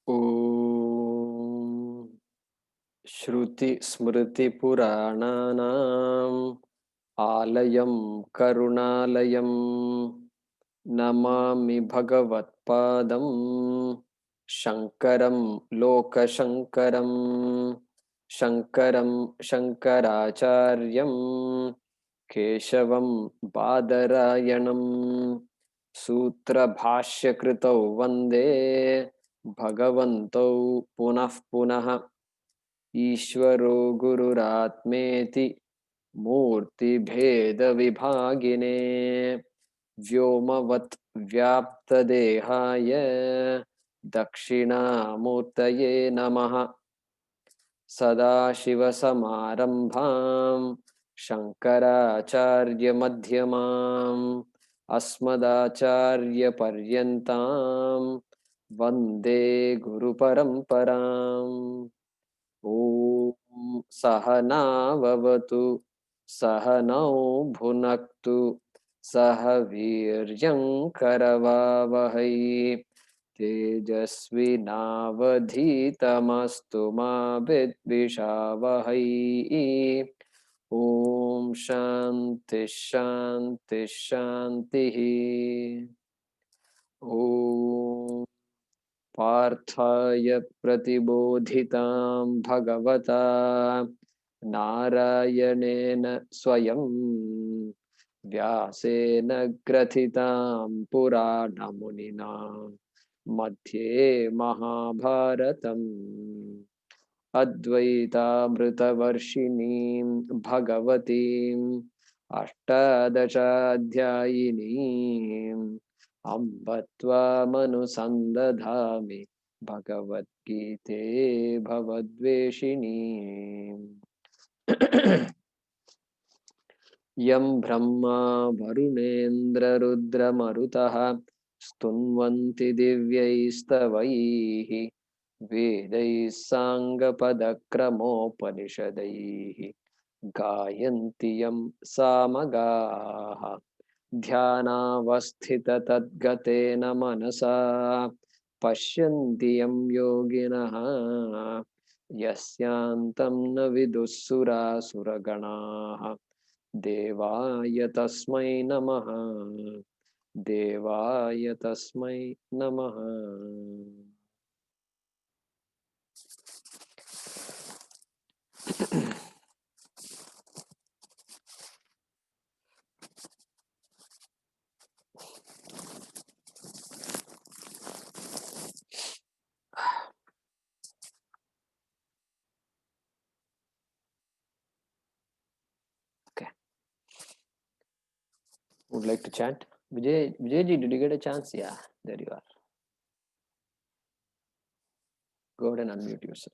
ॐ श्रुतिस्मृतिपुराणानाम् आलयं करुणालयं नमामि भगवत्पादं शङ्करं लोकशङ्करं शङ्करं शङ्कराचार्यं केशवं बादरायणं सूत्रभाष्यकृतौ वन्दे भगवन्तौ पुनः पुनः ईश्वरो गुरुरात्मेति मूर्तिभेदविभागिने व्योमवत् व्याप्तदेहाय दक्षिणामूर्तये नमः। सदाशिवसमारम्भां शङ्कराचार्यमध्यमाम् अस्मदाचार्यपर्यन्तां वन्दे गुरुपरम्पराम्। ॐ सहनाववतु सहनौ भुनक्तु सह वीर्यं करवावहै तेजस्विनावधीतमस्तु मा विद्विषावहै। ॐ शान्ति शान्ति शान्तिः। ॐ पार्थाय प्रतिबोधितां भगवता नारायणेन स्वयं व्यासेन ग्रथितां पुराणमुनिना मध्ये महाभारतम् अद्वैतामृतवर्षिणीं भगवतीम् अष्टादशाध्यायिनीम् अम्ब त्वामनुसन्दधामि भगवद्गीते भवद्वेषिणीम्। यं ब्रह्मा वरुणेन्द्ररुद्रमरुतः स्तुन्वन्ति दिव्यैस्तवैः वेदैः साङ्गपदक्रमोपनिषदैः गायन्ति यं सामगाः ध्यानावस्थिततद्गतेन मनसा पश्यन्ति यं योगिनः यस्यान्तं न विदुःसुरासुरगणाः देवाय तस्मै नमः देवाय तस्मै नमः। Okay. Would like to chant? Vijay, did you get a chance? Yeah, there you are. Go ahead and unmute yourself.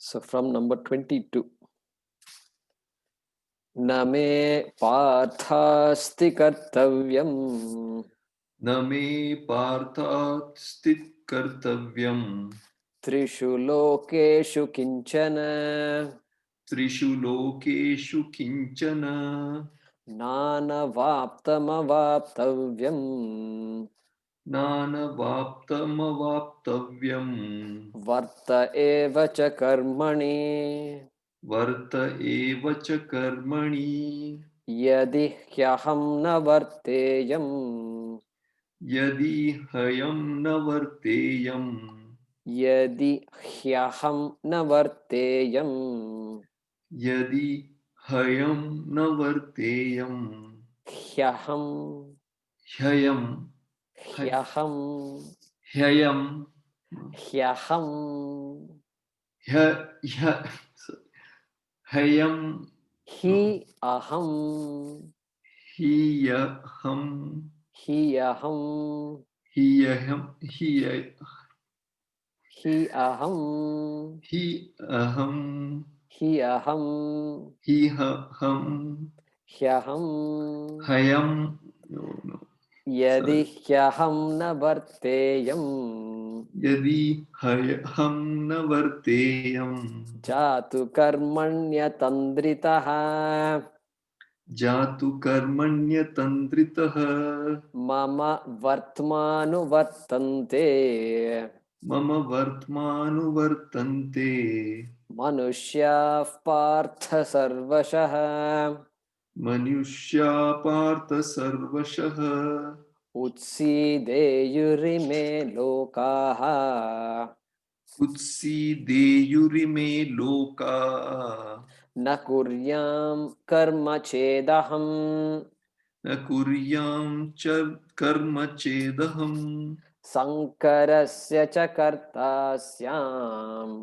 So from number 22. न मे पार्थास्ति कर्तव्यम् न मे पार्थास्ति कर्तव्यम् त्रिषु लोकेषु किञ्चन त्रिषु लोकेषु किञ्चन नानवाप्तमवाप्तव्यम् नानवाप्तमवाप्तव्यम् वर्त एव च कर्मणि वर्त एव च कर्मणि यदि ह्यहं न वर्तेयम् यदि ह्यहं न वर्तेयम् यदि ह्यहं न वर्तेयम् यदि ह्यहं न वर्तेयम् ह्यहं ह्यहं ह्यहं ह्यहं ह्यहं ह्यहं हि अहं ह्यहं हि अहं ह्यहं हि अहं ह्यहं हि अहं ह्यहं ह्यहं ह्यहं यदि ह्यहं न वर्तेयम् यदि ह्यहं न वर्तेयम् जातु कर्मण्यतन्द्रितः जातु कर्मण्यतन्द्रितः मम वर्त्मानुवर्तन्ते मम वर्त्मानुवर्तन्ते मनुष्याः पार्थ सर्वशः मनुष्या पार्थ सर्वशः उत्सीदेयुरिमे लोकाः उत्सीदेयुरिमे लोका न कुर्यां कर्म चेदहम् न कुर्यां च कर्म चेदहम् संकरस्य च कर्ता स्याम्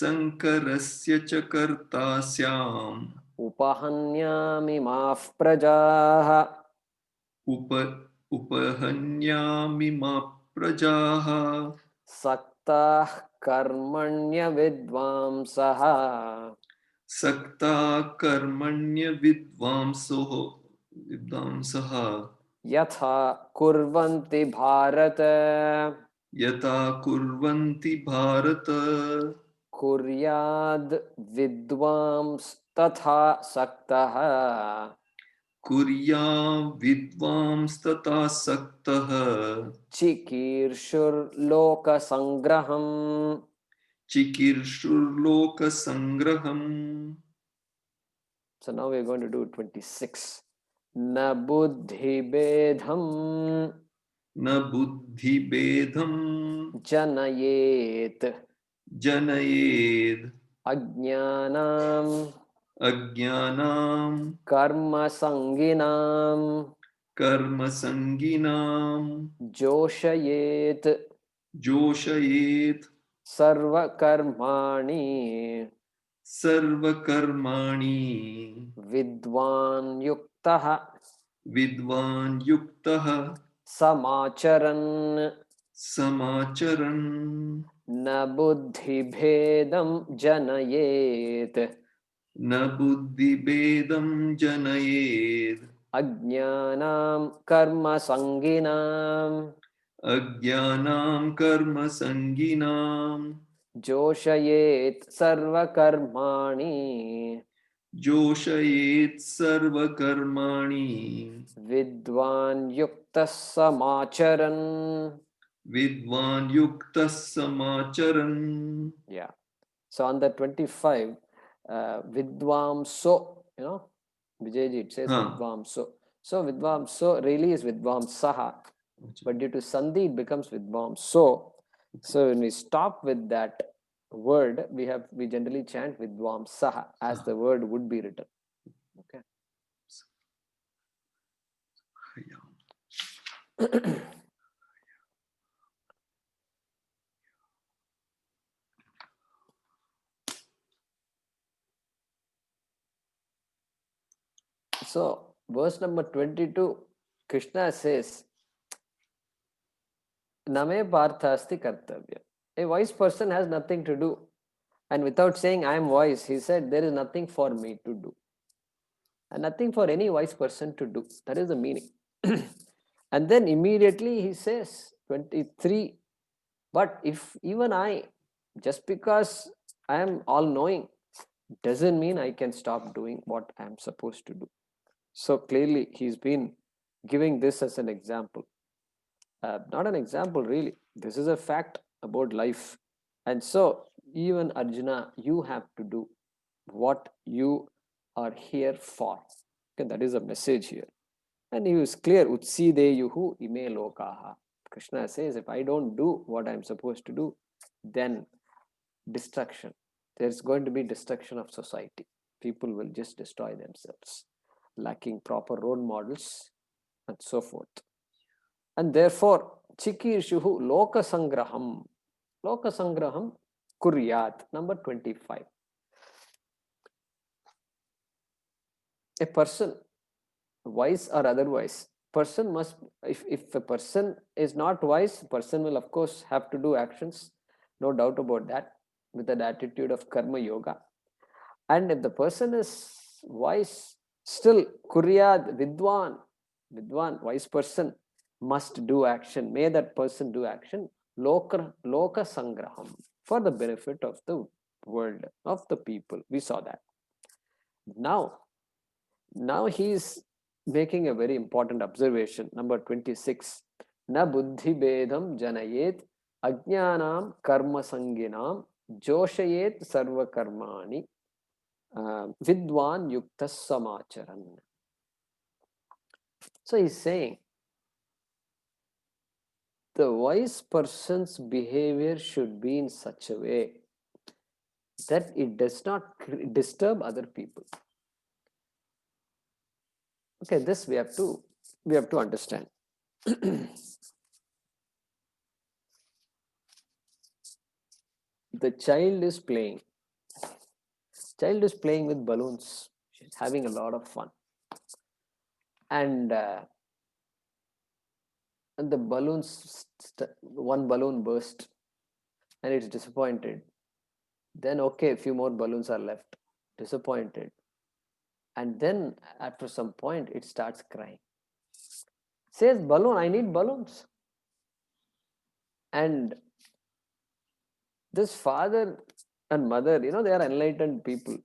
संकरस्य च कर्ता स्याम् उपहन्यामि माः प्रजाः उप उपहन्यामि मा प्रजाः सक्ताः कर्मण्य विद्वांसः सक्ता कर्मण्य विद्वांसः यथा कुर्वन्ति भारत यथा कुर्वन्ति Bharat कुर्याद् विद्वांस्तथा सक्तः कुर्या विद्वांस्तथा सक्तः चिकीर्षुर्लोकसङ्ग्रहम्. चिकीर्षुर्लोकसङ्ग्रहम्. So now we're going to do 26. न बुद्धिभेदम् न बुद्धिभेदम् जनयेत् जनयेत् अज्ञानाम् अज्ञानाम् कर्मसङ्गिनाम् कर्मसङ्गिनाम् जोषयेत् जोषयेत् सर्वकर्माणि सर्वकर्माणि विद्वान् युक्तः विद्वान् युक्तः समाचरन् समाचरन् न बुद्धिभेदं जनयेत् न बुद्धिभेदं जनयेत् अज्ञानां कर्मसङ्गिनाम् अज्ञानां कर्मसङ्गिनां जोषयेत् सर्वकर्माणि जोषयेत् सर्वकर्माणि विद्वान् युक्तः समाचरन्. विद्वान् युक्तः समाचरन्. Yeah. So on the 25, Vidvamso, Vijayji, it says Vidvamso. So Vidvamso really is Vidvamsaha. But due to Sandhi, it becomes Vidvamso. So when we stop with that word, we generally chant Vidvamsaha as the word would be written. Okay. So verse number 22, Krishna says, Name partha asti kartavya. A wise person has nothing to do. And without saying I am wise, he said there is nothing for me to do. And nothing for any wise person to do. That is the meaning. And then immediately he says, 23, but if even I, just because I am all knowing, doesn't mean I can stop doing what I am supposed to do. So clearly he's been giving this as an example. Not an example really. This is a fact about life. And so even Arjuna, you have to do what you are here for. Okay, that is a message here. And he was clear, Utsideyuhu ime lokaha. Krishna says, if I don't do what I'm supposed to do, then destruction. There's going to be destruction of society. People will just destroy themselves, lacking proper role models and so forth. And therefore, Chikirshuhu Lokasangraham. Lokasangraham Kuryat, number 25. A person, wise or otherwise, person must, if a person is not wise, person will of course have to do actions, no doubt about that, with an attitude of karma yoga. And if the person is wise, still Kuryat Vidwan, wise person must do action. May that person do action. Loka Sangraham, for the benefit of the world, of the people. We saw that. Now Now he's making a very important observation. Number 26. Na buddhi bedam janayet ajnanam karma sanginam joshayet sarva karmani vidwan yuktas samacharan. So he's saying the wise person's behavior should be in such a way that it does not disturb other people. Okay, this we have to understand. The child is playing with balloons. She's having a lot of fun, and the balloons one balloon burst and it's disappointed. Then okay, a few more balloons are left, disappointed. And then after some point it starts crying, says, balloon, I need balloons. And this father and mother, they are enlightened people,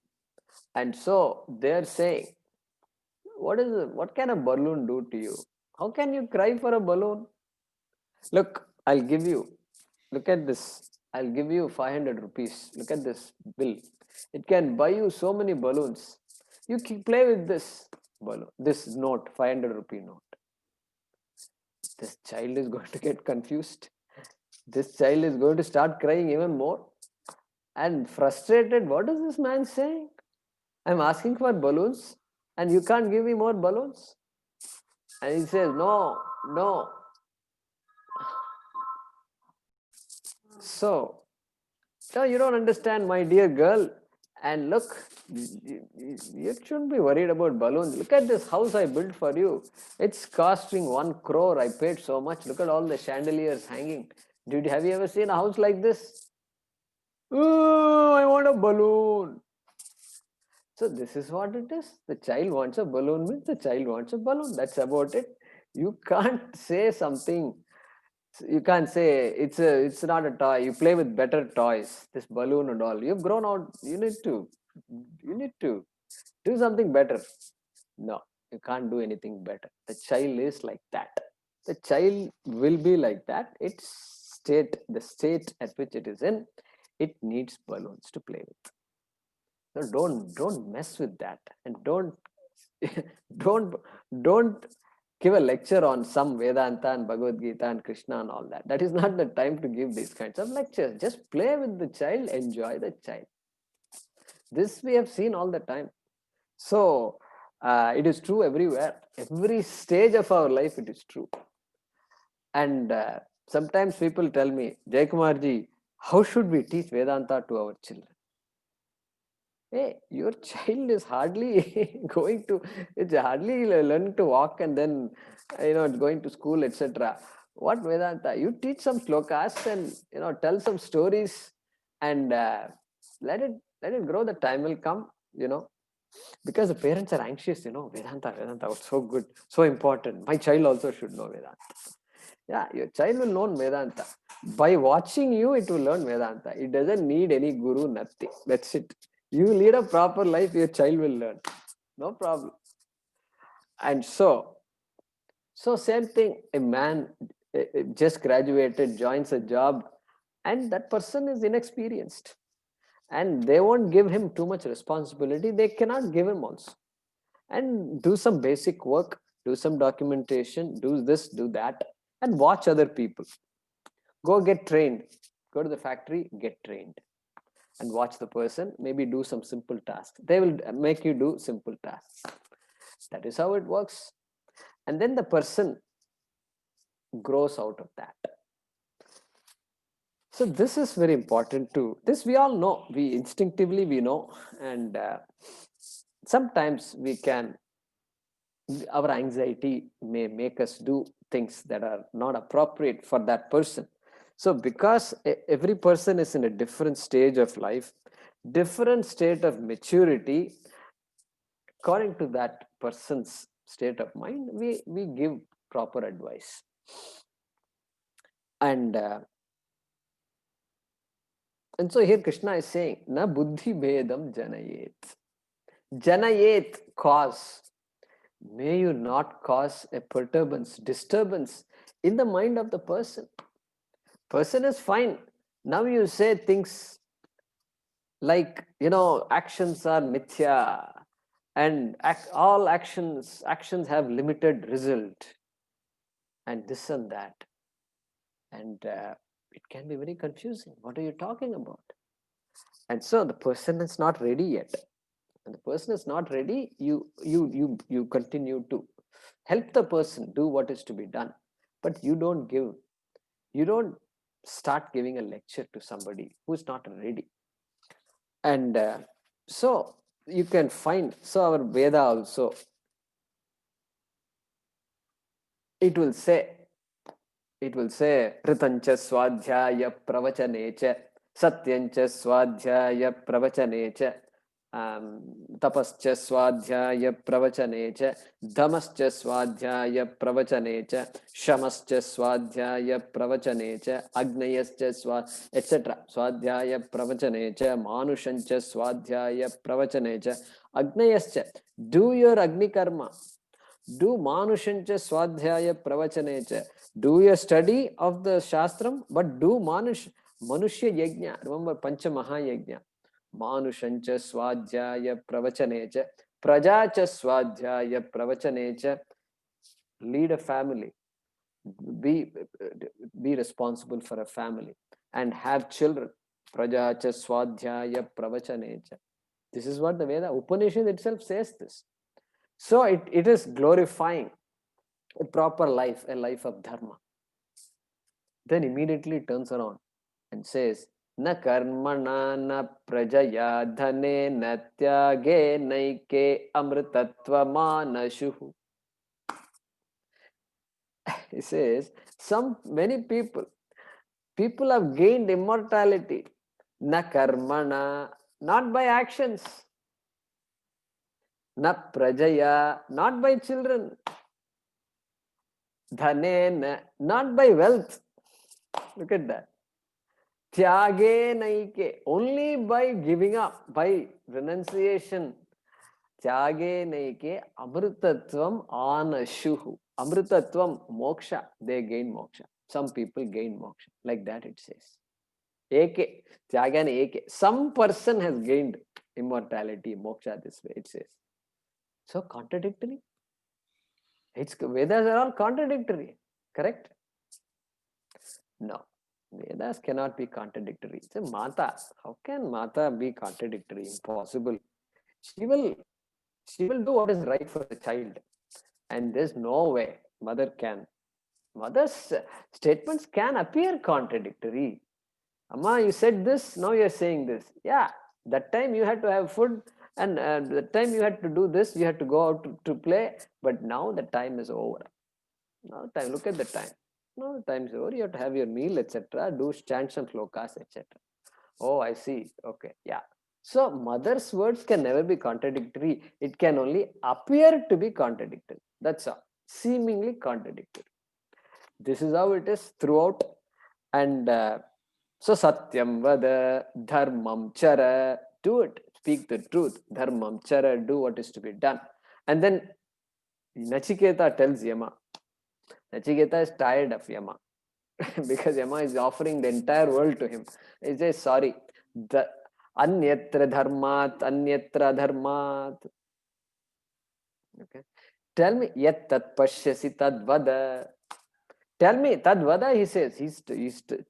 and so they're saying, what can a balloon do to you? How can you cry for a balloon? Look, look at this. I'll give you 500 rupees. Look at this bill. It can buy you so many balloons. You can play with this balloon, this note, 500 rupee note. This child is going to get confused. This child is going to start crying even more and frustrated. What is this man saying? I'm asking for balloons and you can't give me more balloons. And he says, no. So, no, you don't understand, my dear girl. And look, you shouldn't be worried about balloons. Look at this house I built for you. It's costing 1 crore. I paid so much. Look at all the chandeliers hanging. Have you ever seen a house like this? Oh, I want a balloon. So this is what it is. The child wants a balloon means the child wants a balloon. That's about it. You can't say something. You can't say it's not a toy. You play with better toys. This balloon and all. You've grown out. You need to do something better. No, you can't do anything better. The child is like that. The child will be like that. The state at which it is in, it needs balloons to play with. No, don't mess with that, and don't don't give a lecture on some Vedanta and Bhagavad Gita and Krishna and all that. That is not the time to give these kinds of lectures. Just play with the child, enjoy the child. This we have seen all the time. So it is true everywhere. Every stage of our life, it is true. And sometimes people tell me, Jaykumarji, how should we teach Vedanta to our children? Hey, your child is hardly it's hardly learning to walk and then, it's going to school, etc. What Vedanta? You teach some slokas and, tell some stories and let it grow. The time will come, because the parents are anxious, Vedanta, was so good, so important. My child also should know Vedanta. Yeah, your child will learn Vedanta. By watching you, it will learn Vedanta. It doesn't need any guru, nothing. That's it. You lead a proper life, your child will learn. No problem. And so same thing, a man just graduated, joins a job, and that person is inexperienced. And they won't give him too much responsibility. They cannot give him also. And do some basic work, do some documentation, do this, do that, and watch other people. Go get trained. Go to the factory, get trained. And watch the person, maybe do some simple tasks. They will make you do simple tasks. That is how it works. And then the person grows out of that. So this is very important too. This we all know. We instinctively we know. And sometimes our anxiety may make us do things that are not appropriate for that person. So because every person is in a different stage of life, different state of maturity, according to that person's state of mind, we give proper advice. And so here Krishna is saying, na buddhi bedam janayet. Janayet, cause. may you not cause a disturbance in the mind of the person. Person is fine. Now you say things like, actions are mithya, and all actions have limited result, and this and that, and it can be very confusing. What are you talking about? And so the person is not ready yet. When the person is not ready, you continue to help the person do what is to be done, but you don't start giving a lecture to somebody who's not ready. And so you can find, so our Veda also, it will say Ritancha Swadhyaya Pravachane Satyancha Swadhyaya Pravachane Tapascha Swadhyaya Pravachane Dhamascha Swadhyaya Pravachane Shamascha Swadhyaya Pravachane Agnayascha etc. Swadhyaya Pravachane Manushancha Swadhyaya Pravachane Agnayascha. Do your Agni Karma. Do Manushancha Swadhyaya Pravachane. Do your study of the Shastram, but do Manushya Yajna. Remember Pancha Mahayajna. Manushancha Swadhyaya Pravachane. Prajacha Swadhyaya Pravachane. Lead a family. Be responsible for a family and have children. Prajacha Swadhyaya Pravachane. This is what the Veda Upanishad itself says this. So it is glorifying a proper life, a life of dharma. Then immediately turns around and says, Na karmana na prajaya dhane na tyage naike amritatva manashuhu. He says, many people have gained immortality. Na karmana, not by actions. Na prajaya, not by children. Dhanena, not by wealth. Look at that. Tyage naike, only by giving up, by renunciation. Tyage naike amritatvam anashuhu. Amritatvam, moksha, they gain moksha. Some people gain moksha. Like that it says. Eke, tyagan eke. Some person has gained immortality, moksha this way, it says. So contradictory. Vedas are all contradictory, correct? No, Vedas cannot be contradictory. It's a Mata. How can Mata be contradictory? Impossible. She will do what is right for the child, and there's no way mother can. Mother's statements can appear contradictory. Amma, you said this, now you're saying this. Yeah, that time you had to have food, and the time you had to do this, you had to go out to play, but now the time is over. Now time, look at the time. Now the time is over, you have to have your meal, etc. Do chants and slokas, etc. Oh, I see. Okay, yeah. So mother's words can never be contradictory. It can only appear to be contradictory. That's all. Seemingly contradictory. This is how it is throughout. And so Satyam Vada, Dharmam Chara, do it. Speak the truth. Dharmam Chara, do what is to be done. And then Nachiketa tells Yama. Nachiketa is tired of Yama because Yama is offering the entire world to him. He says, sorry, the Anyatra Dharmat, Anyatra Dharmat. Okay. Tell me, Yat Tat Pashyasi Tad Vada. Tell me, Tad Vada, he says.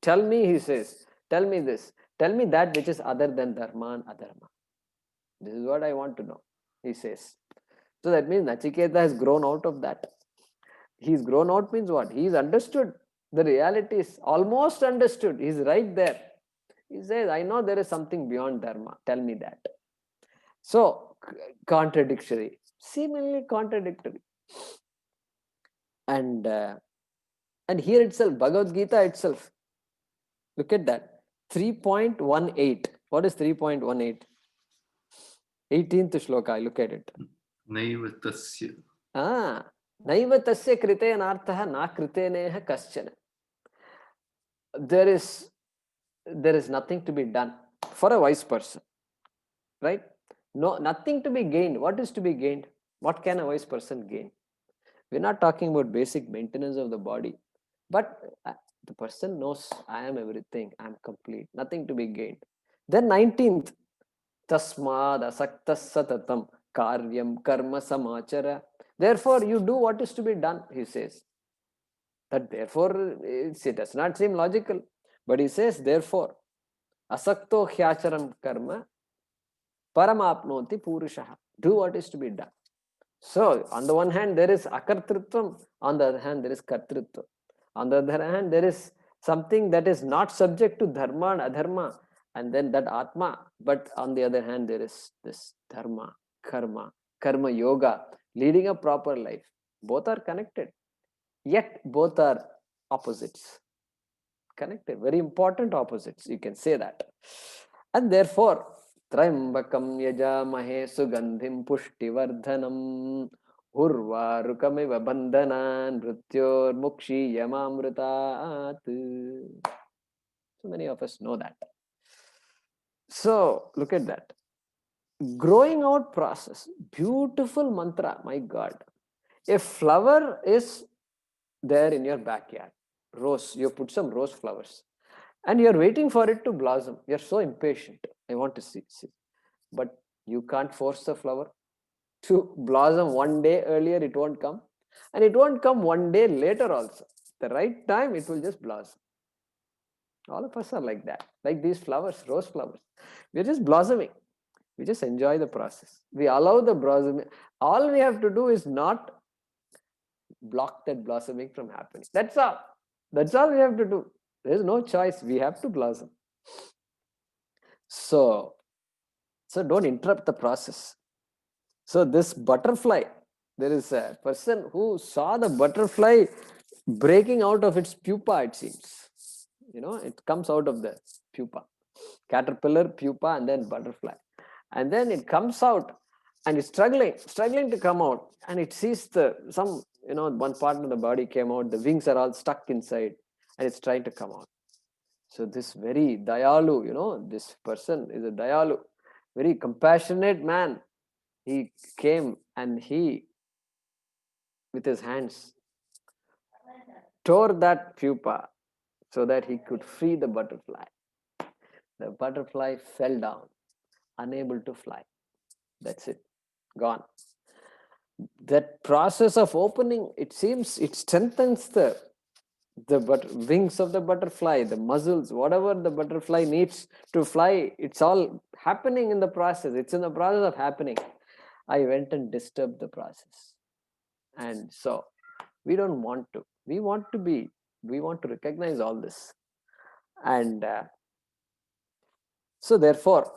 Tell me, he says. Tell me this. Tell me that which is other than Dharma and Adharma. This is what I want to know, he says. So that means Nachiketa has grown out of that. He's grown out means what? He's understood. The reality is almost understood. He's right there. He says, I know there is something beyond Dharma. Tell me that. So, contradictory. Seemingly contradictory. And here itself, Bhagavad Gita itself. Look at that. 3.18. What is 3.18? 18th shloka. Look at it. Naivatasya. Naivatasya kritenarthaha na kriteneha kaschana. There is nothing to be done for a wise person. Right? No, nothing to be gained. What is to be gained? What can a wise person gain? We're not talking about basic maintenance of the body, but the person knows I am everything, I'm complete, nothing to be gained. Then 19th, tasmad asaktas satatam karyam karma samachara. Therefore, you do what is to be done, he says. That therefore, it does not seem logical, but he says, therefore, asakto hyacharam karma paramapnoti purushaha. Do what is to be done. So, on the one hand, there is akartrutvam, on the other hand, there is kartrutvam. On the other hand, there is something that is not subject to dharma and adharma, and then that atma. But on the other hand, there is this dharma, karma yoga, leading a proper life. Both are connected, yet both are opposites. Connected, very important opposites, you can say that. And therefore, Trambakam yajamahe sugandhim pushtivardhanam urvarukamiva bandhanan mrityor mukshi yamamrutat. So many of us know that. So look at that. Growing out process, beautiful mantra, my God. A flower is there in your backyard. Rose, you put some rose flowers and you're waiting for it to blossom. You're so impatient. I want to see. But you can't force the flower to blossom one day earlier, it won't come. And it won't come one day later also. The right time, it will just blossom. All of us are like that. Like these flowers, rose flowers. We're just blossoming. We just enjoy the process. We allow the blossoming. All we have to do is not block that blossoming from happening. That's all. That's all we have to do. There's no choice. We have to blossom. So don't interrupt the process. So this butterfly, there is a person who saw the butterfly breaking out of its pupa, it seems. It comes out of the pupa. Caterpillar, pupa, and then butterfly. And then it comes out and it's struggling to come out. And it sees one part of the body came out, the wings are all stuck inside, and it's trying to come out. So this very dayalu, this person is a dayalu, very compassionate man. He came and he, with his hands, tore that pupa so that he could free the butterfly. The butterfly fell down, unable to fly. That's it, gone. That process of opening, it seems it strengthens the wings of the butterfly, the muscles, whatever the butterfly needs to fly, it's all happening in the process. It's in the process of happening. I went and disturbed the process. And so we don't want to. We want to recognize all this. And so therefore,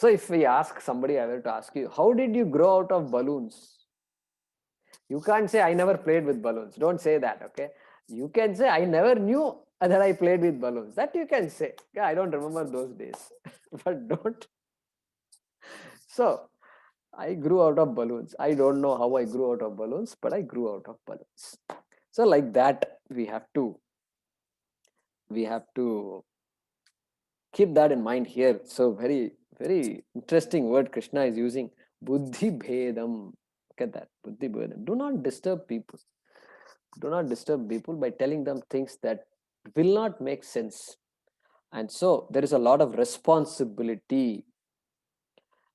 if we ask somebody, I will to ask you, how did you grow out of balloons? You can't say, I never played with balloons. Don't say that, okay? You can say, I never knew that I played with balloons. That you can say. Yeah, I don't remember those days. But don't. So, I grew out of balloons. I don't know how I grew out of balloons, but I grew out of balloons. So, like that, we have to keep that in mind here. So, very, very interesting word Krishna is using. Buddhi bhedam. Look at that. Buddhi bhedam. Do not disturb people. Do not disturb people by telling them things that will not make sense. And so there is a lot of responsibility.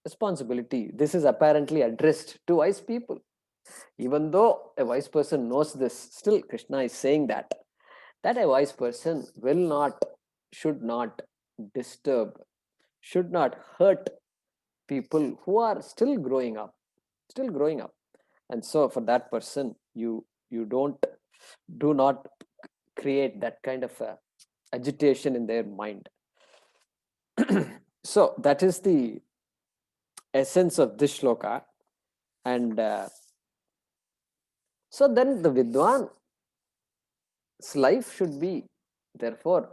This is apparently addressed to wise people. Even though a wise person knows this, still Krishna is saying that a wise person should not disturb, should not hurt people who are still growing up. And so for that person, you do not create that kind of agitation in their mind. So that is the essence of this shloka. And so then the Vidwan's life should be, therefore,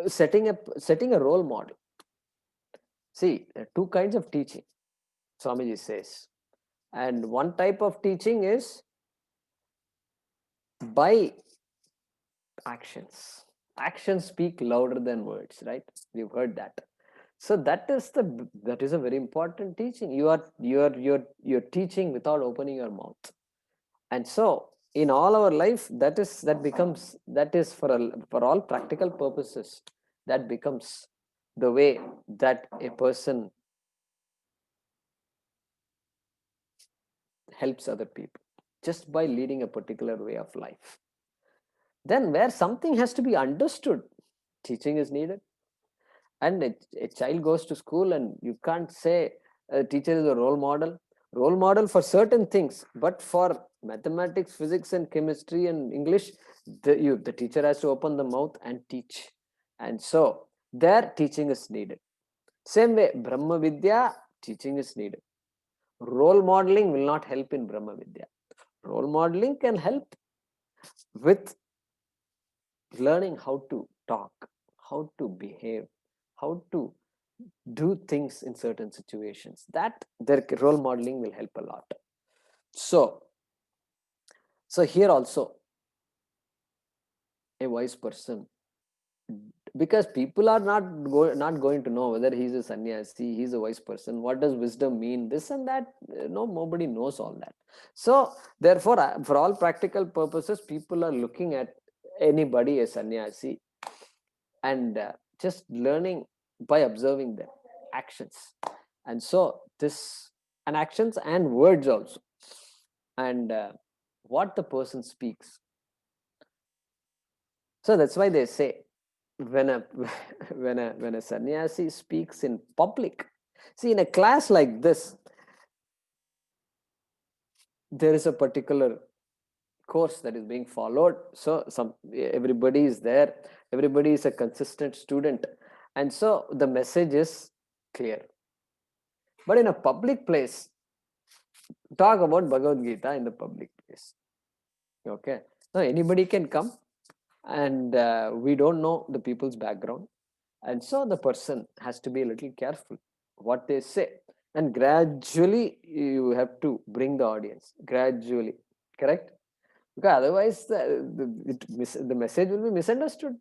setting a role model. See, there are two kinds of teaching, Swamiji says. And one type of teaching is by actions. Actions speak louder than words, right? We've heard that. So that is a very important teaching. You're teaching without opening your mouth. And so in all our life, that is for all practical purposes, that becomes the way that a person helps other people, just by leading a particular way of life. Then where something has to be understood, teaching is needed. And a child goes to school, and you can't say a teacher is a role model for certain things, but for mathematics, physics and chemistry and English, the teacher has to open the mouth and teach. And so there teaching is needed. Same way, Brahma Vidya, teaching is needed. Role modeling will not help in Brahma Vidya. Role modeling can help with learning how to talk, how to behave, how to do things in certain situations. That their role modeling will help a lot. So here also, a wise person, because people are not going to know whether he's a sannyasi, he's a wise person, what does wisdom mean, this and that. No, nobody knows all that. So therefore, for all practical purposes, people are looking at anybody as sannyasi, and just learning by observing their actions. And so this, and actions and words also, and what the person speaks. So that's why they say, when a when a sannyasi speaks in public, see, in a class like this, there is a particular course that is being followed. So everybody is there, everybody is a consistent student, and so the message is clear. But in a public place, talk about Bhagavad Gita in the public place. Okay, so anybody can come, and we don't know the people's background, and so the person has to be a little careful what they say, and gradually you have to bring the audience gradually, correct? Because otherwise the message will be misunderstood.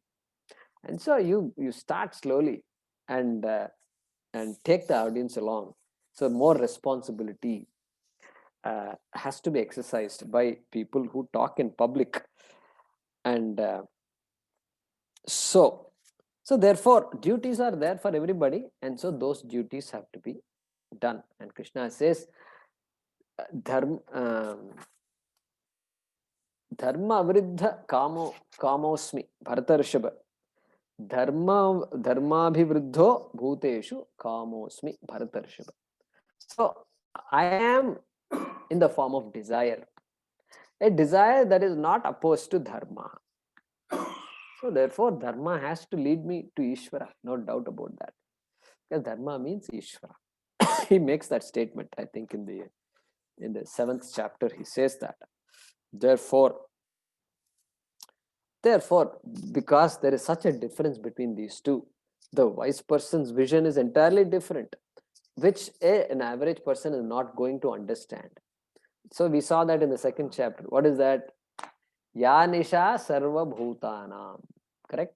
And so you start slowly, and take the audience along. So more responsibility has to be exercised by people who talk in public. And so therefore duties are there for everybody, and so those duties have to be done. And Krishna says, dharma avriddha kamosmi bharatarshaba, dharmabhivruddho bhuteshu kamosmi bharatarshaba. So I am in the form of desire, a desire that is not opposed to dharma. So therefore dharma has to lead me to Ishvara, no doubt about that, because dharma means Ishvara. He makes that statement, I think, in the 7th chapter. He says that. Therefore, because there is such a difference between these two, the wise person's vision is entirely different, which an average person is not going to understand. So we saw that in the 2nd chapter. What is that? Ya nisha sarva bhutanam. Correct?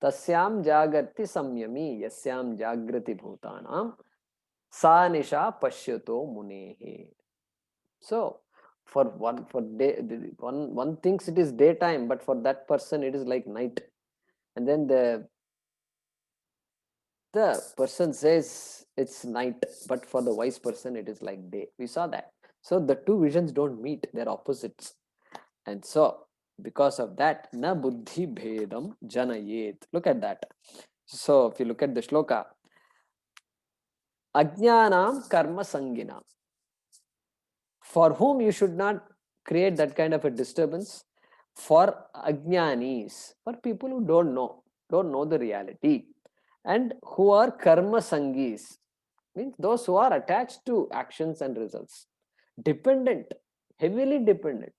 Tasyam jagarti samyami yasyam jagrati bhutanam sa nisha pashyato munehe. So for one thinks it is daytime, but for that person it is like night. And then the person says it's night, but for the wise person it is like day. We saw that. So the two visions don't meet, they're opposites. And so because of that, na buddhi bhedam janayet. Look at that. So if you look at the shloka, ajnanam karma sanginam, for whom you should not create that kind of a disturbance. For ajnanis, for people who don't know the reality, and who are karma sangis, means those who are attached to actions and results, dependent, heavily dependent,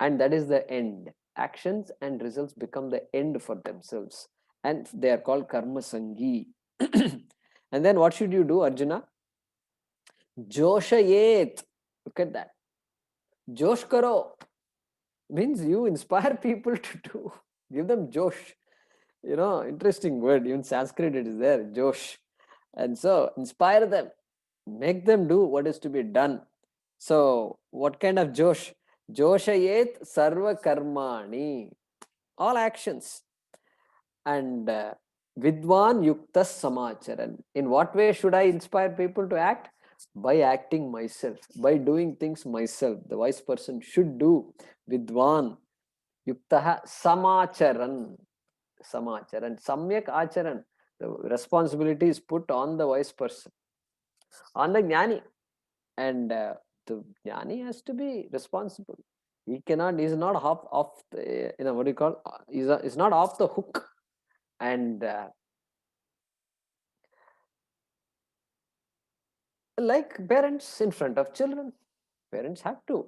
and that is the end. Actions and results become the end for themselves, and they are called karma sangi. And then what should you do, Arjuna? Joshayet. Look at that. Josh karo means you inspire people to do, give them josh. Interesting word. Even Sanskrit it is there, josh. And so inspire them, make them do what is to be done. So what kind of Josh? Joshayet sarva karmani, all actions. And vidwan yukta samacharan. In what way should I inspire people to act? By acting myself, by doing things myself. The wise person should do vidwan yuktaha samacharan. Samacharan. Samyak acharan. The responsibility is put on the wise person, on the jnani. And the jnani has to be responsible. He cannot, he's not off the, what do you call, he's not off the hook. And like parents in front of children, parents have to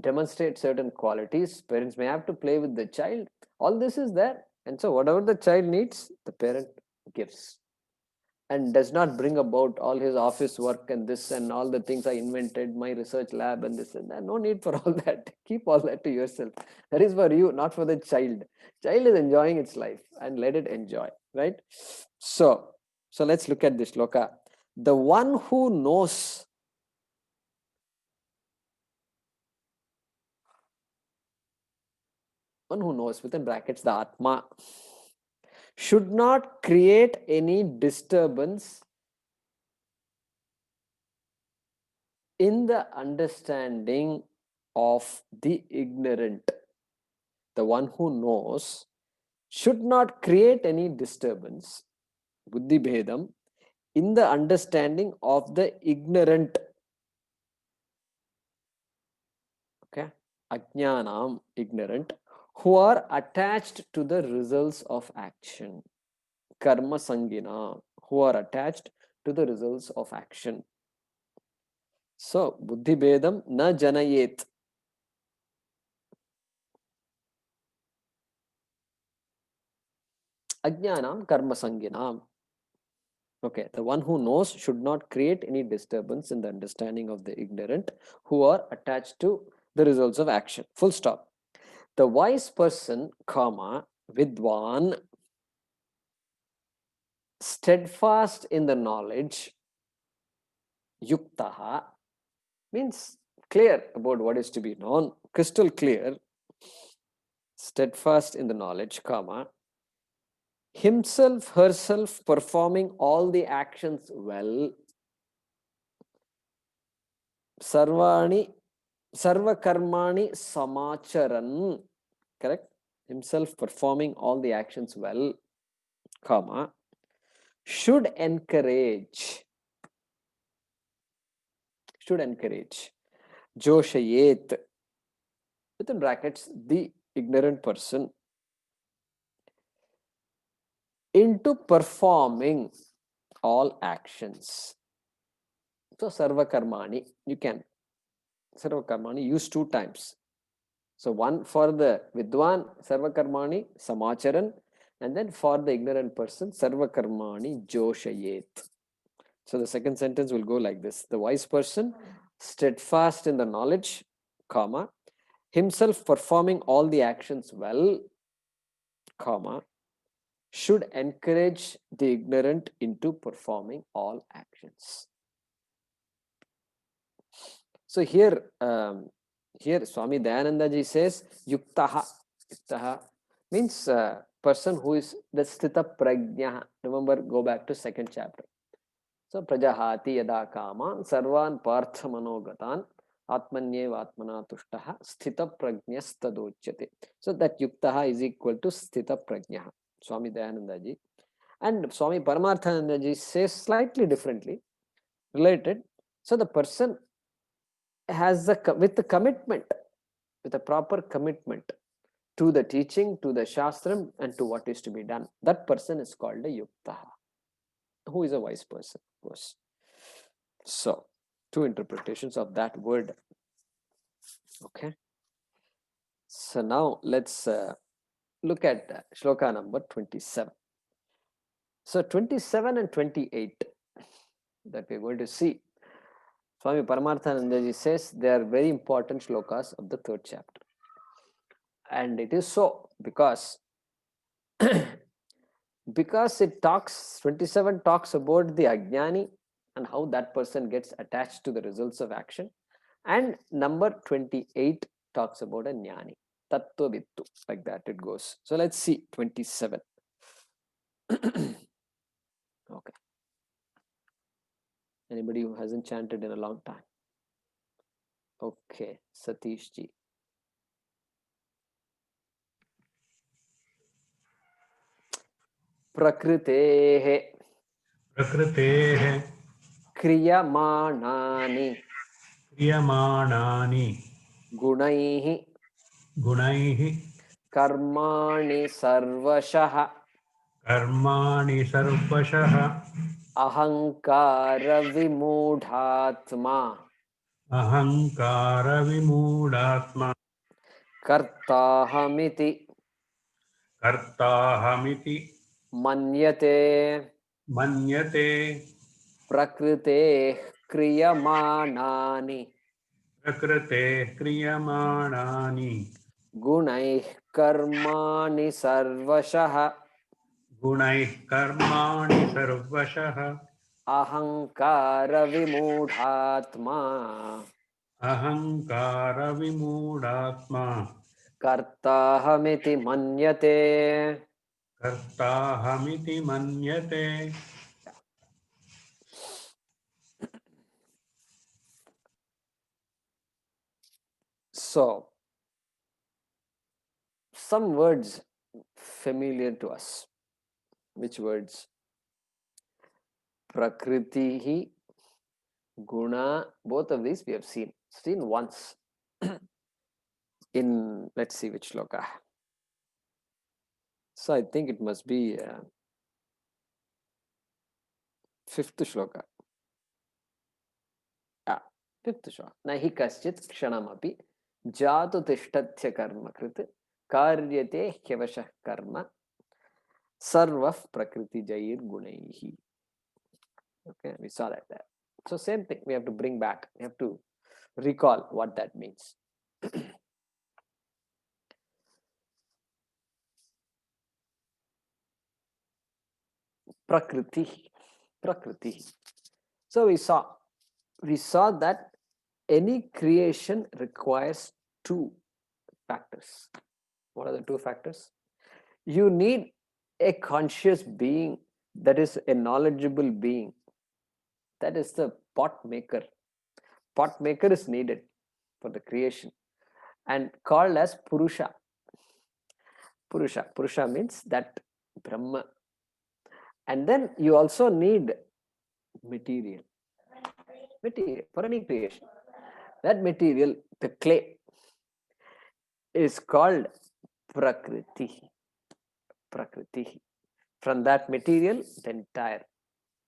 demonstrate certain qualities. Parents may have to play with the child. All this is there. And so whatever the child needs, the parent gives, and does not bring about all his office work and this and all the things I invented, my research lab and this and that. No need for all that. Keep all that to yourself. That is for you, not for the child. Child is enjoying its life, and let it enjoy, right? So let's look at this shloka. The one who knows, within brackets, the Atma, should not create any disturbance in the understanding of the ignorant. The one who knows should not create any disturbance, buddhi bhedam, in the understanding of the ignorant. Okay, ajnanam, ignorant, who are attached to the results of action. Karma sangina, who are attached to the results of action. So buddhi bhedam na janayet. Ajnanam karma sanginam. Okay, the one who knows should not create any disturbance in the understanding of the ignorant who are attached to the results of action. Full stop. The wise person, comma, vidwan, steadfast in the knowledge, yuktaha, means clear about what is to be known, crystal clear, steadfast in the knowledge, comma, himself, herself performing all the actions well, sarvani, sarva karmani samacharan, correct? Himself performing all the actions well, comma, should encourage, joshayet, within brackets, the ignorant person, into performing all actions. So sarva karmani, you can, sarva karmani use 2 times. So one for the vidwan, sarva karmani samacharan, and then for the ignorant person, sarva karmani joshayet. So the second sentence will go like this: the wise person, steadfast in the knowledge, comma, himself performing all the actions well, comma, should encourage the ignorant into performing all actions. So here, Swami Dayananda ji says, yuktaha. Yuktaha means person who is the sthita prajna. Remember, go back to 2nd chapter. So prajahati yada kama sarvan partha manogatan atmanyev atmana tushtaha sthita prajnastadochyate. So that yuktaha is equal to sthita prajna. Swami Dayananda ji. And Swami Paramarthananda ji says slightly differently, related. So the person has with the commitment, with a proper commitment to the teaching, to the shastram, and to what is to be done, that person is called a yuktaha, who is a wise person, of course. So 2 interpretations of that word. Okay, so now let's look at shloka number 27. So 27 and 28 that we're going to see, Swami Paramarthananda ji says they are very important shlokas of the 3rd chapter. And it is so because because it talks, 27 talks about the Ajnani and how that person gets attached to the results of action. And number 28 talks about a Jnani, Tattva Vittu, like that it goes. So let's see 27. Okay. Anybody who hasn't chanted in a long time? Okay, Satish ji. प्रकृतेः प्रकृतेः क्रियमाणानि क्रियमाणानि गुणैः गुणैः कर्माणि सर्वशः कर्माणि सर्वशः अहङ्कारविमूढात्मा अहङ्कारविमूढात्मा कर्ताहमिति कर्ताहमिति मन्यते मन्यते प्रकृतेः क्रियमाणानि प्रकृतेः क्रियमाणानि गुणैः कर्माणि सर्वशः गुणैः कर्माणि सर्वशः अहङ्कारविमूढात्मा अहङ्कारविमूढात्मा कर्ताहमिति मन्यते. कर्ताहमिति मन्यते. So, some words familiar to us. Which words? Prakritihi, Guna, both of these we have seen once in, let's see which shloka. So I think it must be 5th shloka. Ah, 5th shloka. Nahi kaschit kshanamapi jatu tishtathya karma krit karyate hyavashah karma sarvah prakriti jair gunaihi. Okay, we saw that there. So same thing, we have to bring back, we have to recall what that means. Prakriti. So we saw that any creation requires 2 factors. What are the 2 factors? You need a conscious being, that is a knowledgeable being. That is the pot maker. Pot maker is needed for the creation and called as Purusha. Purusha means that Brahma. And then you also need material for any creation. That material, the clay, is called Prakriti. From that material, the entire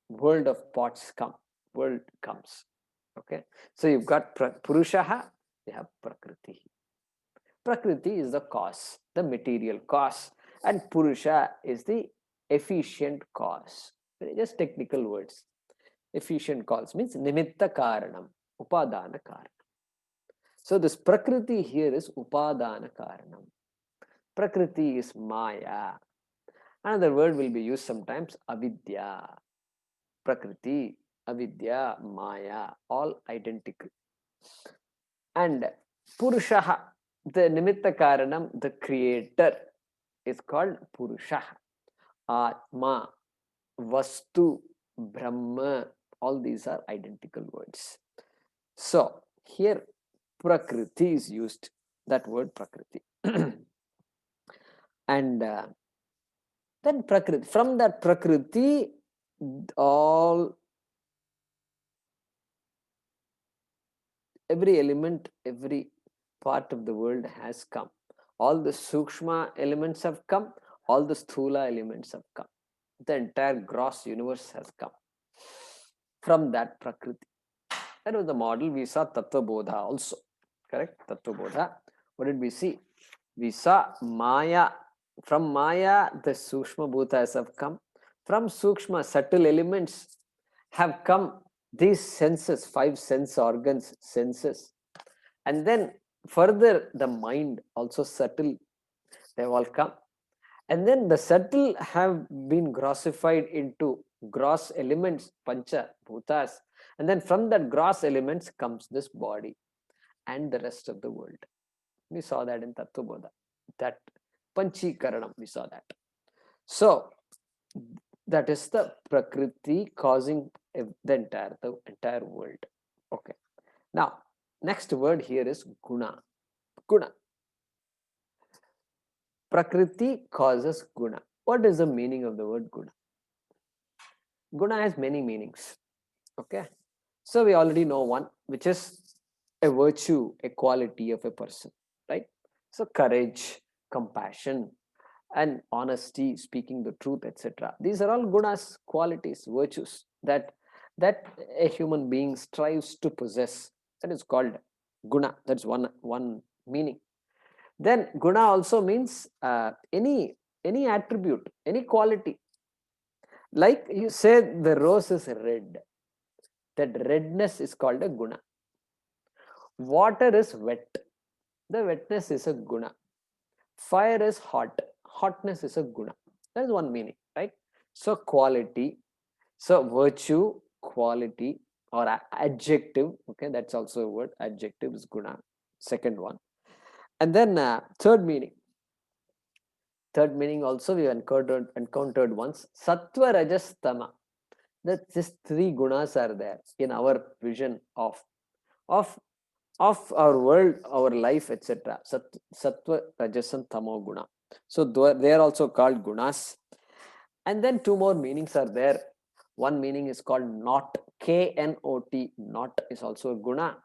world of pots comes. Okay, so you've got Purushaha, you have Prakriti. Prakriti is the cause, the material cause, and Purusha is the efficient cause. Just technical words. Efficient cause means nimitta karanam, upadana karanam. So this Prakriti here is upadana karanam. Prakriti is Maya. Another word will be used sometimes, avidya. Prakriti, avidya, Maya, all identical. And Purushaha, the nimitta karanam, the creator, is called Purushaha. Atma, Vastu, Brahma, all these are identical words. So here Prakriti is used, that word Prakriti. And then Prakriti, from that Prakriti, every element, every part of the world has come. All the Sukshma elements have come, all the Sthula elements have come. The entire gross universe has come from that Prakriti. That was the model. We saw Tattva Bodha also. Correct? Tattva Bodha. What did we see? We saw Maya. From Maya, the Sukshma Bhutas have come. From Sukshma, subtle elements have come. These senses, 5 sense organs, senses. And then further, the mind, also subtle, they have all come. And then the subtle have been grossified into gross elements, pancha, bhutas. And then from that gross elements comes this body and the rest of the world. We saw that in Tattvabodha. That Panchikaranam, we saw that. So that is the Prakriti causing the entire world. Okay. Now, next word here is guna. Guna. Prakriti causes guna. What is the meaning of the word guna? Guna has many meanings. Okay. So we already know one, which is a virtue, a quality of a person, right? So courage, compassion, and honesty, speaking the truth, etc. These are all gunas, qualities, virtues that a human being strives to possess. That is called guna. That's one meaning. Then guna also means any attribute, any quality. Like you say, the rose is red. That redness is called a guna. Water is wet. The wetness is a guna. Fire is hot. Hotness is a guna. That is one meaning, right? So quality, so virtue, quality, or adjective. Okay, that's also a word. Adjective is guna. Second one. And then third meaning. Third meaning also we encountered once. Sattva, Rajas, Tama. That these three gunas are there in our vision of our world, our life, etc. Sattva, Rajas, and Tamo guna. So they are also called gunas. And then two more meanings are there. One meaning is called not, K-N-O-T. Not is also a guna.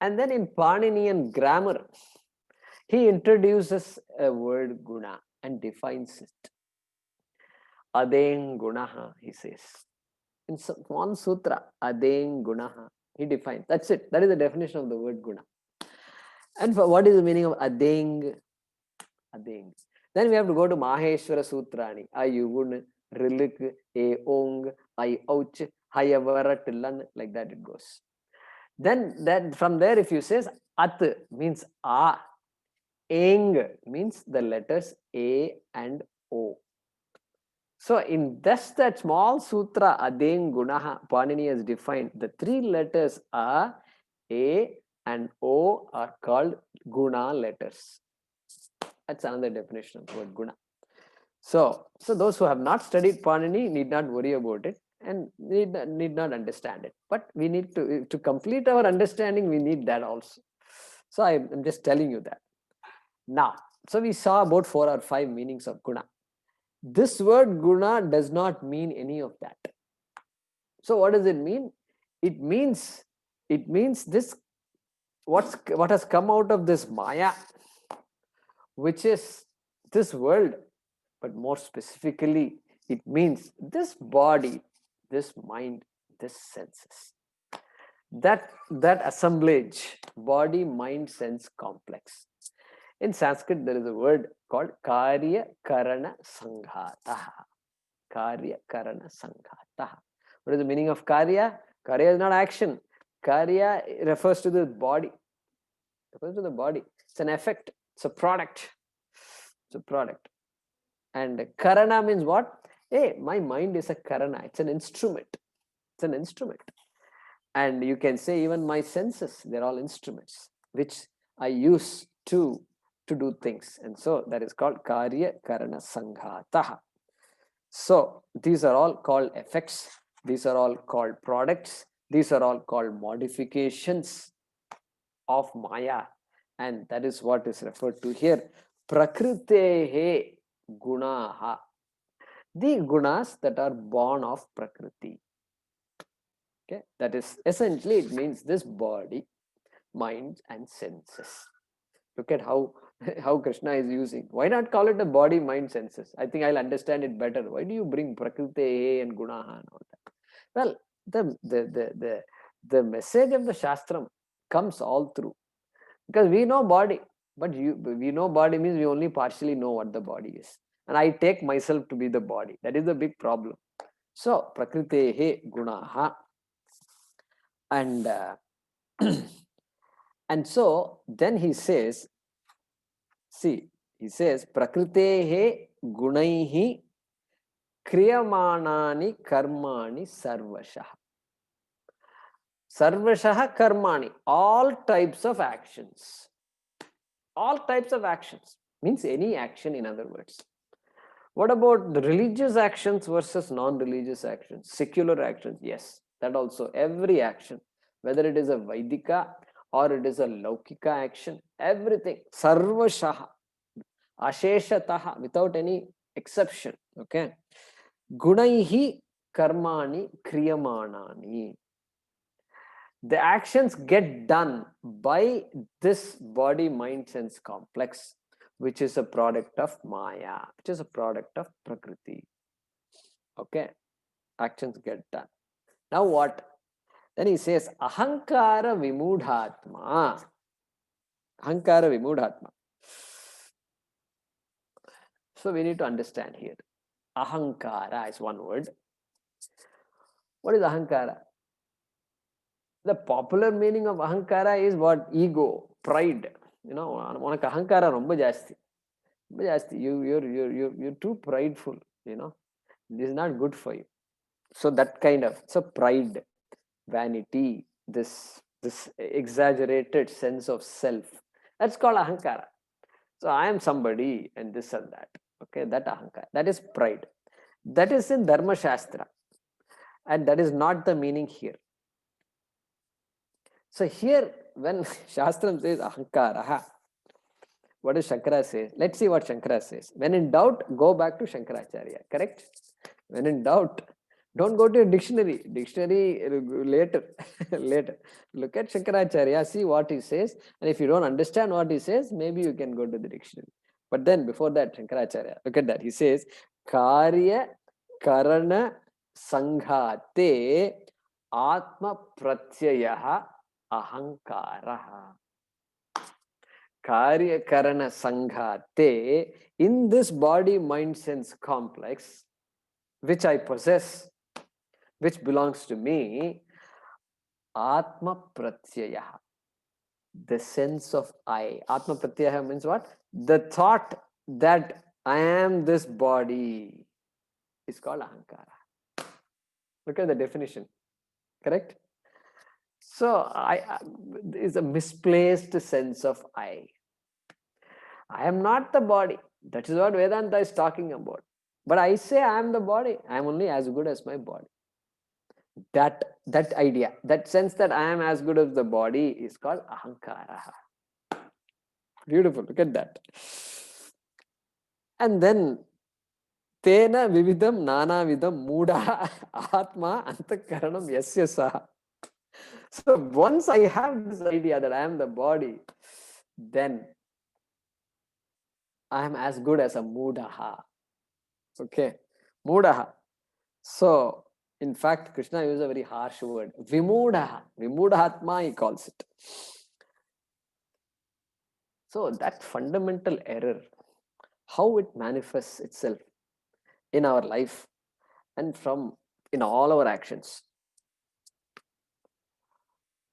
And then in Paninian grammar, he introduces a word guna and defines it. Adeng gunaha, he says. In one sutra, Adeng gunaha, he defines. That's it. That is the definition of the word guna. And what is the meaning of Adeng? Adeng. Then we have to go to Maheshwara Sutrani. Ayugun, Rilik, E Ong, I Ouch, Hayavara Tillan, like that it goes. Then from there, if you say At means A, Eng means the letters A and O. So in just that small sutra, Adeng Gunaha, Panini has defined the three letters A, A, and O are called Guna letters. That's another definition of the word Guna. So those who have not studied Panini need not worry about it and need not understand it. But we need to complete our understanding, we need that also. So I'm just telling you that. Now, so we saw about 4 or 5 meanings of Guna. This word guna does not mean any of that. So what does it mean? It means this, what has come out of this Maya, which is this world, but more specifically, it means this body, this mind, this senses. That assemblage, body, mind, sense complex. In Sanskrit, there is a word called Karya Karana Sanghata. Karya Karana Sanghata. What is the meaning of Karya? Karya is not action. Karya refers to the body. It refers to the body. It's an effect. It's a product. It's a product. And Karana means what? Hey, my mind is a Karana. It's an instrument. It's an instrument. And you can say even my senses, they're all instruments, which I use to do things. And so that is called Karya Karana Sanghata. So these are all called effects. These are all called products. These are all called modifications of Maya. And that is what is referred to here. Prakritehe gunaha. The gunas that are born of Prakriti. Okay, that is essentially, it means this body, mind, and senses. Look at how Krishna is using. Why not call it a body, mind, senses? I think I'll understand it better. Why do you bring Prakriti and Gunaha and all that? Well, the message of the Shastram comes all through. Because we know body, but we know body means we only partially know what the body is. And I take myself to be the body. That is the big problem. So, Prakriti Gunaha. And and so then he says, see, he says, Prakritehe Gunaihi kriyamanani karmani sarvashah. Sarvashah karmani. All types of actions. All types of actions. Means any action, in other words. What about the religious actions versus non-religious actions? Secular actions, yes. That also, every action, whether it is a Vaidika or it is a Laukika action, everything, Sarvashaha, Asheshataha, without any exception. Okay. Gunaihi karmani kriyamanani. The actions get done by this body, mind, sense complex, which is a product of Maya, which is a product of Prakriti. Okay, actions get done. Now what? Then he says, Ahankara Vimudhatma. Ahankara Vimudhatma. So we need to understand here. Ahankara is one word. What is Ahankara? The popular meaning of Ahankara is what? Ego, pride. You know, unak Ahankara romba jasti. You're too prideful, you know. This is not good for you. So that kind of, so pride, vanity, this exaggerated sense of self, that's called Ahankara. So I am somebody and this and that. Okay, that Ahankara, that is pride. That is in Dharma Shastra. And that is not the meaning here. So here, when Shastram says Ahankara, what does Shankara say? Let's see what Shankara says. When in doubt, go back to Shankaracharya. Correct? When in doubt, don't go to a dictionary. Dictionary later. Later. Look at Shankaracharya, see what he says. And if you don't understand what he says, maybe you can go to the dictionary. But then before that, Shankaracharya, look at that. He says, Karya Karana Sanghate Atma Pratyayaha Ahankaraha. Karya Karana Sanghate, in this body, mind, sense complex, which I possess, which belongs to me, Atma Pratyaya, the sense of I. Atma Pratyaya means what? The thought that I am this body is called Ahankara. Look at the definition. Correct? So I is a misplaced sense of I. I am not the body. That is what Vedanta is talking about. But I say I am the body. I am only as good as my body. That idea, that sense that I am as good as the body is called Ahankara. Beautiful. Look at that. And then Tena Vividam Nana Vidam Muda Atma Antakaranam Yasya Saha. So once I have this idea that I am the body, then I am as good as a Mudaha. Okay, Mudaha. So, in fact, Krishna used a very harsh word, Vimudaha. Vimudahatma, he calls it. So, that fundamental error, how it manifests itself in our life and in all our actions.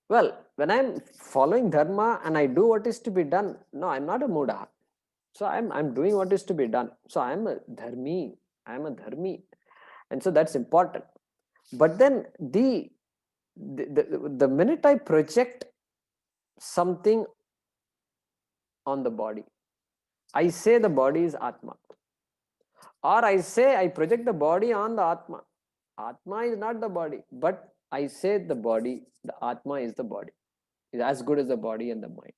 Well, when I'm following Dharma and I do what is to be done, no, I'm not a Mudaha. So, I'm doing what is to be done. So, I'm a Dharmi. I'm a Dharmi. And so, that's important. But then the minute I project something on the body, I say the body is Atma. Or I say I project the body on the Atma. Atma is not the body, but I say the body, the Atma is the body. Is as good as the body and the mind.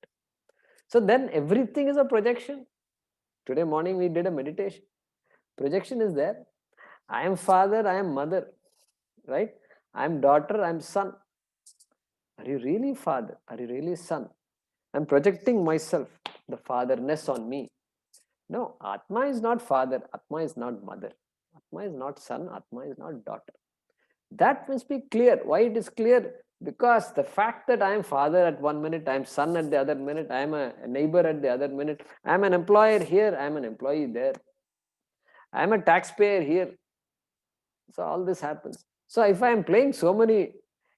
So then everything is a projection. Today morning we did a meditation. Projection is there. I am father, I am mother. Right? I am daughter, I am son. Are you really father? Are you really son? I'm projecting myself, the fatherness on me. No, Atma is not father, Atma is not mother, Atma is not son, Atma is not daughter. That must be clear. Why it is clear? Because the fact that I am father at one minute, I am son at the other minute, I am a neighbor at the other minute, I am an employer here, I am an employee there, I am a taxpayer here. So all this happens. So if I am playing so many,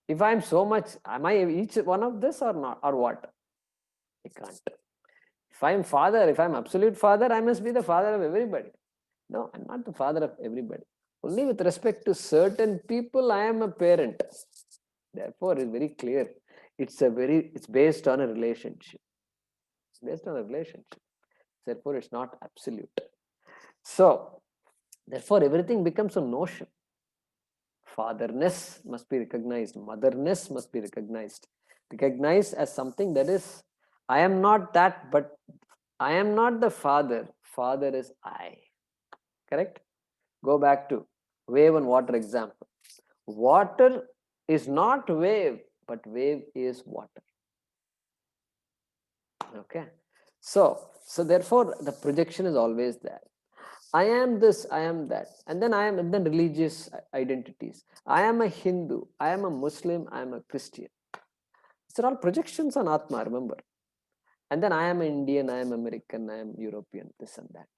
if I am so much, am I each one of this or not, or what? I can't. If I am father, if I am absolute father, I must be the father of everybody. No, I'm not the father of everybody. Only with respect to certain people, I am a parent. Therefore, it's very clear. It's based on a relationship. It's based on a relationship. Therefore, it's not absolute. So, therefore, everything becomes a notion. Fatherness must be recognized. Motherness must be recognized. Recognized as something that is, I am not that, but I am not the father. Father is I. Correct? Go back to wave and water example. Water is not wave, but wave is water. Okay. So therefore, the projection is always there. I am this, I am that. And then religious identities. I am a Hindu, I am a Muslim, I am a Christian. These are all projections on Atma, remember. And then I am Indian, I am American, I am European, this and that.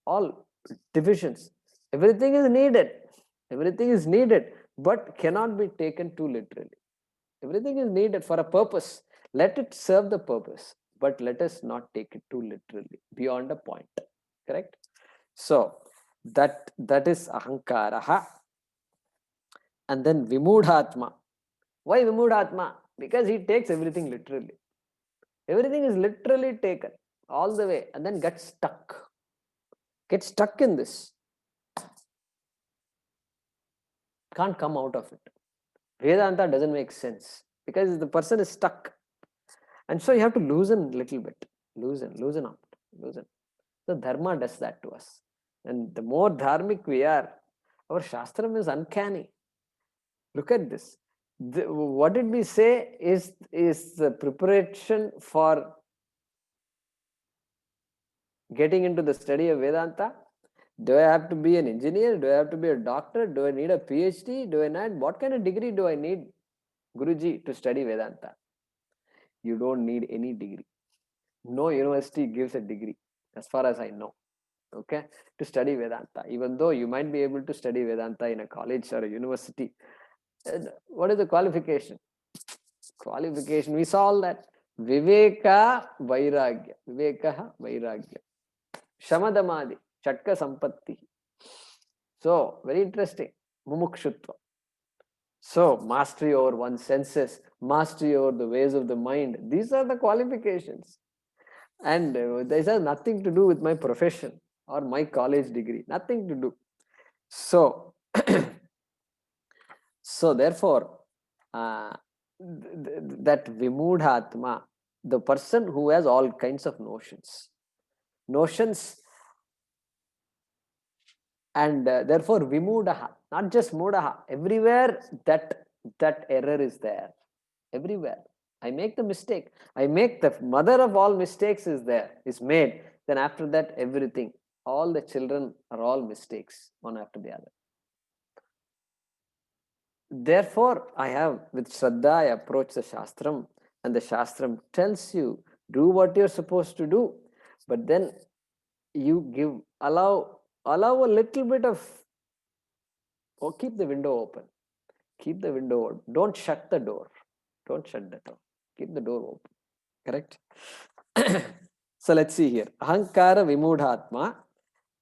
All divisions. Everything is needed. Everything is needed, but cannot be taken too literally. Everything is needed for a purpose. Let it serve the purpose, but let us not take it too literally, beyond a point. Correct? So that is ahankaraha. And then vimudhatma. Why vimudhatma? Because he takes everything literally. Everything is literally taken all the way and then gets stuck. Get stuck in this. Can't come out of it. Vedanta doesn't make sense because the person is stuck. And so you have to loosen a little bit. Loosen up. So dharma does that to us. And the more dharmic we are, our shastram is uncanny. Look at this. What did we say is the preparation for getting into the study of Vedanta? Do I have to be an engineer? Do I have to be a doctor? Do I need a PhD? Do I need, what kind of degree do I need, Guruji, to study Vedanta? You don't need any degree. No university gives a degree, as far as I know, okay, to study Vedanta. Even though you might be able to study Vedanta in a college or a university. What is the qualification? Qualification, we saw all that. Viveka Vairagya. Viveka Vairagya. Shamadamadi. Chatka Sampatti. So, very interesting. Mumukshutva. So, mastery over one's senses, mastery over the ways of the mind. These are the qualifications. And this has nothing to do with my profession or my college degree. Nothing to do. So, so therefore, that Vimudhatma, the person who has all kinds of notions, and therefore Vimudaha, not just Mudaha, everywhere that error is there. Everywhere. I make the mistake. I make the mother of all mistakes is made. Then after that, everything, all the children are all mistakes, one after the other. Therefore, I have, with Shraddha, I approach the Shastram, and the Shastram tells you, do what you're supposed to do, but then you allow a little bit of, keep the window open. Keep the window open. Don't shut the door. Don't shut the door. Keep the door open. Correct? So let's see here. Ahankara vimudhatma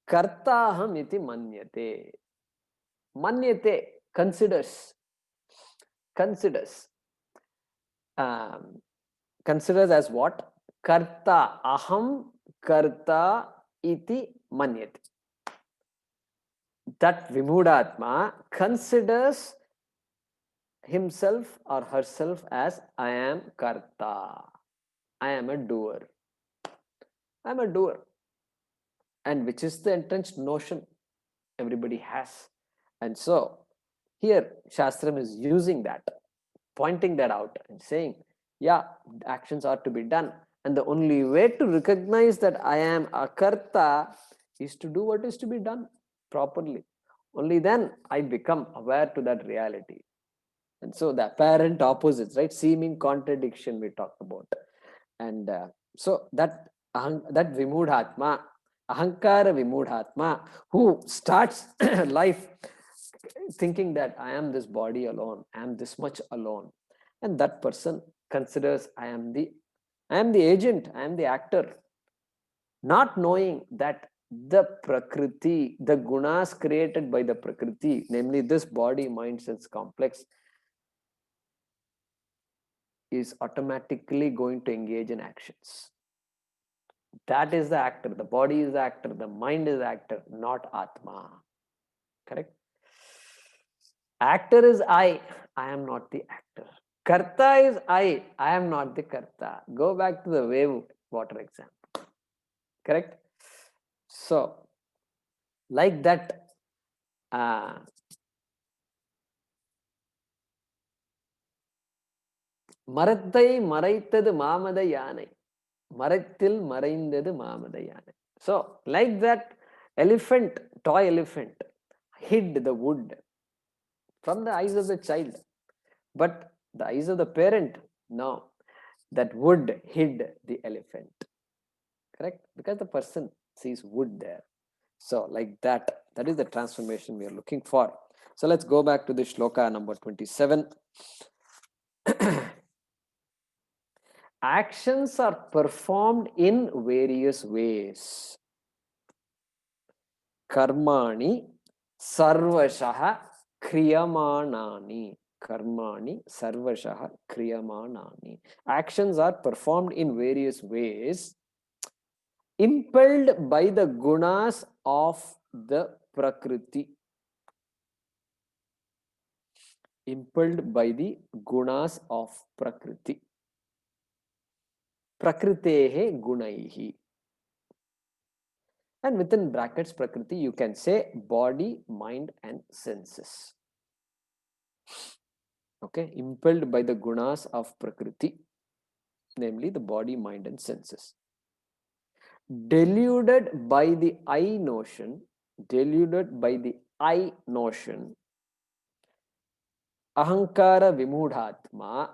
kartaham iti manyate. Manyate, considers. Considers as what? Karta. Aham karta iti manyate. That vimudhatma considers himself or herself as I am karta. I am a doer. I am a doer. And which is the entrenched notion everybody has. And so here Shastram is using that, pointing that out and saying, yeah, actions are to be done. And the only way to recognize that I am a karta is to do what is to be done properly. Only then I become aware to that reality. And so the apparent opposites, right? Seeming contradiction we talked about. And so that Vimudhatma, Ahankara Vimudhatma, who starts life thinking that I am this body alone, I am this much alone. And that person considers I am the agent, I am the actor, not knowing that the Prakriti, the gunas created by the Prakriti, namely this body, mind, sense complex, is automatically going to engage in actions. That is the actor. The body is the actor. The mind is the actor, not Atma. Correct? Actor is I. I am not the actor. Karta is I. I am not the Karta. Go back to the wave water example. Correct? So, like that, மரத்தை மறைத்தது மாமத யானை, மரத்தில் மறைந்தது மாமத யானை. So, like that, elephant, toy elephant, hid the wood from the eyes of the child, but the eyes of the parent, no, that wood hid the elephant. Correct? Because the person sees wood there. So, like that, that is the transformation we are looking for. So, let's go back to the shloka number 27. Actions are performed in various ways. Karmani sarvashaha kriyamanani. Karmani sarvashaha kriyamanani. Actions are performed in various ways, impelled by the gunas of the Prakriti. Impelled by the gunas of Prakriti. Prakritehe gunaihi. And within brackets Prakriti, you can say body, mind and senses. Okay, impelled by the gunas of Prakriti, namely the body, mind and senses. Deluded by the I notion, deluded by the I notion, ahankara vimudhatma,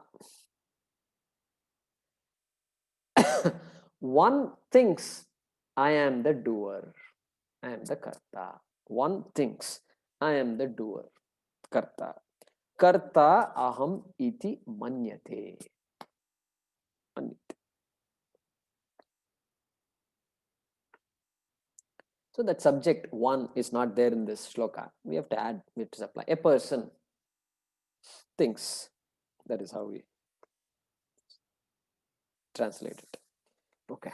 one thinks I am the doer, I am the karta. One thinks I am the doer, karta. Karta aham iti manyate. So that subject one is not there in this shloka. We have to add, we have to supply. A person thinks. That is how we translate it. Okay.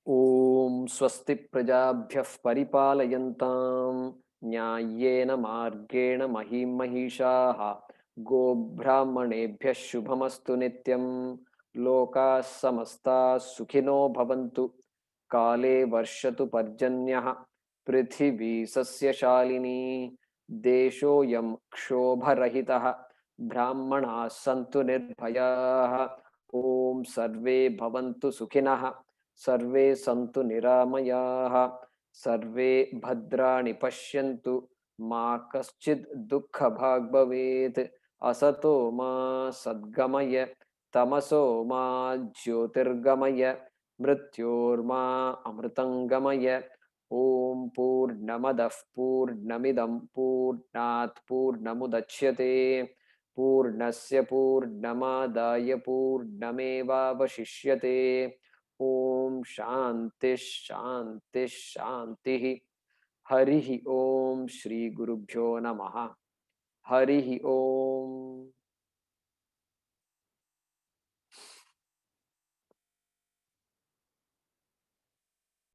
Om swasti prajabhyah paripalayantam nyayena margena mahim mahishaha go brahmanebhyah shubhamastu nityam loka samasta sukhino bhavantu काले वर्षतु पर्जन्यः पृथिवी सस्यशालिनी देशोऽयं क्षोभरहितः ब्राह्मणाः सन्तु निर्भयाः ॐ सर्वे भवन्तु सुखिनः सर्वे सन्तु निरामयाः सर्वे भद्राणि पश्यन्तु मा कश्चित् दुःखभाग् भवेत् असतो मा सद्गमय तमसो मा ज्योतिर्गमय मृत्योर्मा अमृतंगमय ओम पूर्णमदः पूर्णमिदं पूर्णात् पूर्णमुदच्यते पूर्णस्य पूर्णमादाय पूर्णमेवावशिष्यते ओम शांति शांति शांति हरि ओम श्री गुरुभ्यो नमः हरि ओम।